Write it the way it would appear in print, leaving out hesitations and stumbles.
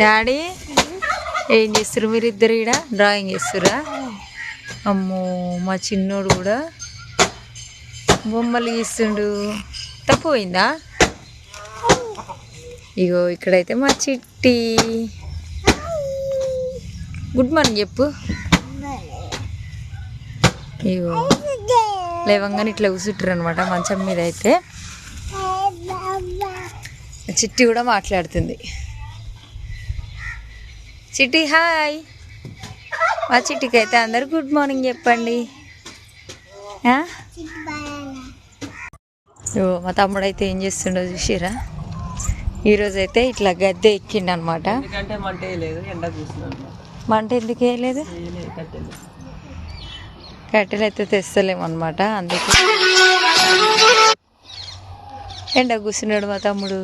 Daddy ఏం చేస్తారు మీరు ఇద్దరు? ఈడ డ్రాయింగ్ చేస్తురా? అమ్మో మా చిన్నోడు కూడా బొమ్మలు గీస్తుండు. తప్పిపోయిందా? ఇగో ఇక్కడైతే మా చిట్టి. గుడ్ మార్నింగ్ చెప్పు. ఇగో లేవంగానే ఇట్లా కూర్చుంటారు అనమాట మంచం మీద. అయితే చిట్టి కూడా మాట్లాడుతుంది. చిట్టి హాయ్. మా చిట్టికి అయితే అందరు గుడ్ మార్నింగ్ చెప్పండి. మా తమ్ముడు అయితే ఏం చేస్తుండో చూసిరా? ఈరోజు అయితే ఇట్లా గద్దె ఎక్కిండు అనమాట. మంట ఎందుకు వేయలేదు? కట్టెలు అయితే తెస్తలేమన్నమాట. అందుకే ఎండ కూర్చున్నాడు మా తమ్ముడు.